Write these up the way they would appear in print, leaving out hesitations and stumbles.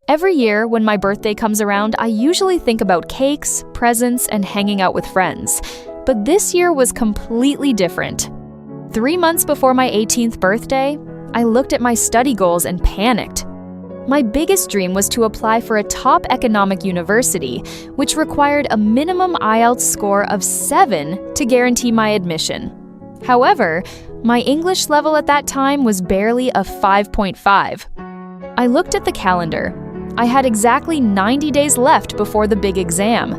Every year, when my birthday comes around, I usually think about cakes, presents, and hanging out with friends. But this year was completely different. 3 months before my 18th birthday, I looked at my study goals and panicked. My biggest dream was to apply for a top economic university, which required a minimum IELTS score of 7 to guarantee my admission. However, my English level at that time was barely a 5.5. I looked at the calendar. I had exactly 90 days left before the big exam.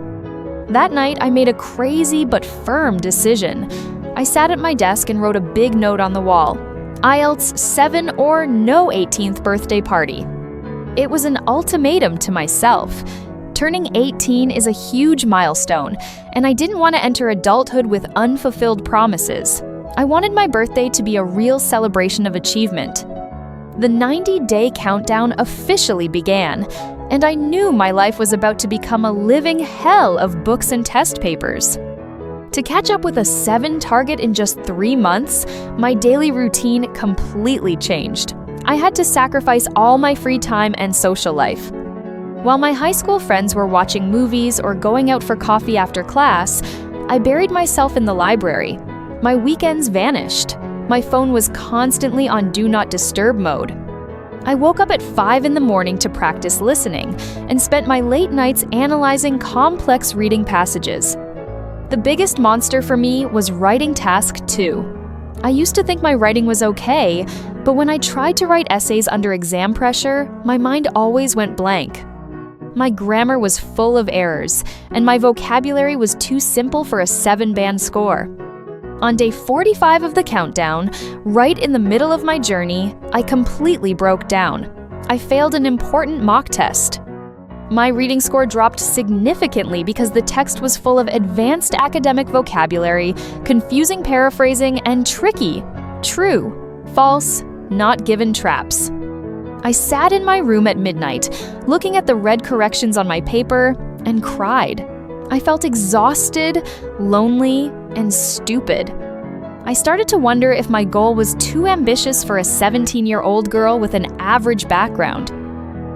That night, I made a crazy but firm decision. I sat at my desk and wrote a big note on the wall: IELTS 7 or no 18th birthday party. It was an ultimatum to myself. Turning 18 is a huge milestone, and I didn't want to enter adulthood with unfulfilled promises. I wanted my birthday to be a real celebration of achievement. The 90-day countdown officially began, and I knew my life was about to become a living hell of books and test papers. To catch up with a 7 target in just 3 months, my daily routine completely changed. I had to sacrifice all my free time and social life. While my high school friends were watching movies or going out for coffee after class, I buried myself in the library. My weekends vanished. My phone was constantly on Do Not Disturb mode. I woke up at 5 in the morning to practice listening and spent my late nights analyzing complex reading passages. The biggest monster for me was writing task 2. I used to think my writing was okay, but when I tried to write essays under exam pressure, my mind always went blank. My grammar was full of errors, and my vocabulary was too simple for a 7-band score. On day 45 of the countdown, right in the middle of my journey, I completely broke down. I failed an important mock test. My reading score dropped significantly because the text was full of advanced academic vocabulary, confusing paraphrasing, and tricky, true, false, not given traps. I sat in my room at midnight, looking at the red corrections on my paper, and cried. I felt exhausted, lonely, and stupid. I started to wonder if my goal was too ambitious for a 17-year-old girl with an average background.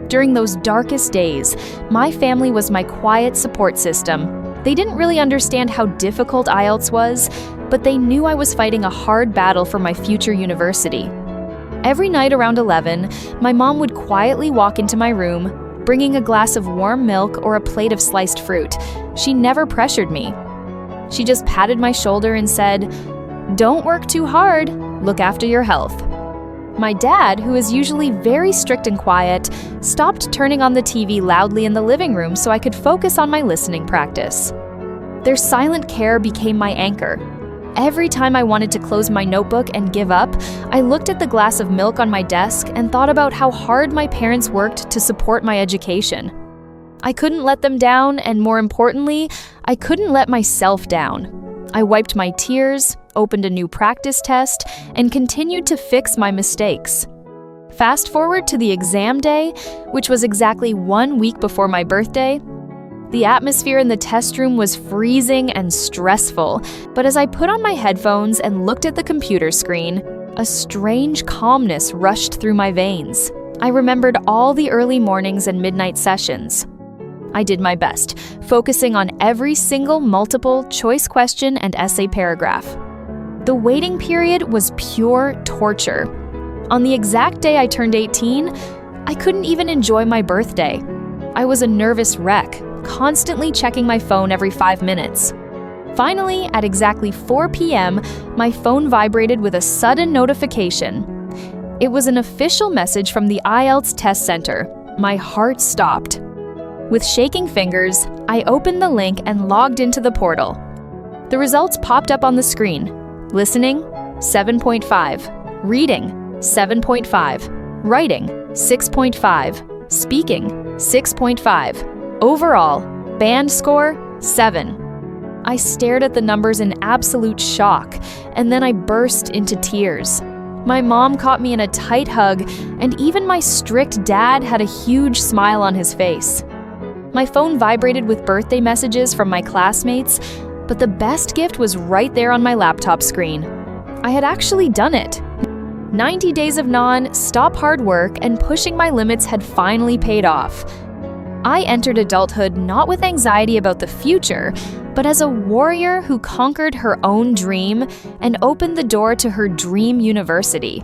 During those darkest days, my family was my quiet support system. They didn't really understand how difficult IELTS was, but they knew I was fighting a hard battle for my future university. Every night around 11, my mom would quietly walk into my room, bringing a glass of warm milk or a plate of sliced fruit. She never pressured me. She just patted my shoulder and said, "Don't work too hard, look after your health." My dad, who is usually very strict and quiet, stopped turning on the TV loudly in the living room so I could focus on my listening practice. Their silent care became my anchor. Every time I wanted to close my notebook and give up, I looked at the glass of milk on my desk and thought about how hard my parents worked to support my education. I couldn't let them down, and more importantly, I couldn't let myself down. I wiped my tears, opened a new practice test, and continued to fix my mistakes. Fast forward to the exam day, which was exactly 1 week before my birthday. The atmosphere in the test room was freezing and stressful, but as I put on my headphones and looked at the computer screen, a strange calmness rushed through my veins. I remembered all the early mornings and midnight sessions. I did my best, focusing on every single multiple choice question and essay paragraph. The waiting period was pure torture. On the exact day I turned 18, I couldn't even enjoy my birthday. I was a nervous wreck, constantly checking my phone every 5 minutes. Finally, at exactly 4 p.m., my phone vibrated with a sudden notification. It was an official message from the IELTS test center. My heart stopped. With shaking fingers, I opened the link and logged into the portal. The results popped up on the screen. Listening, 7.5. Reading, 7.5. Writing, 6.5. Speaking, 6.5. Overall, band score, 7. I stared at the numbers in absolute shock, and then I burst into tears. My mom caught me in a tight hug, and even my strict dad had a huge smile on his face. My phone vibrated with birthday messages from my classmates, but the best gift was right there on my laptop screen. I had actually done it. 90 days of non-stop hard work and pushing my limits had finally paid off. I entered adulthood not with anxiety about the future, but as a warrior who conquered her own dream and opened the door to her dream university.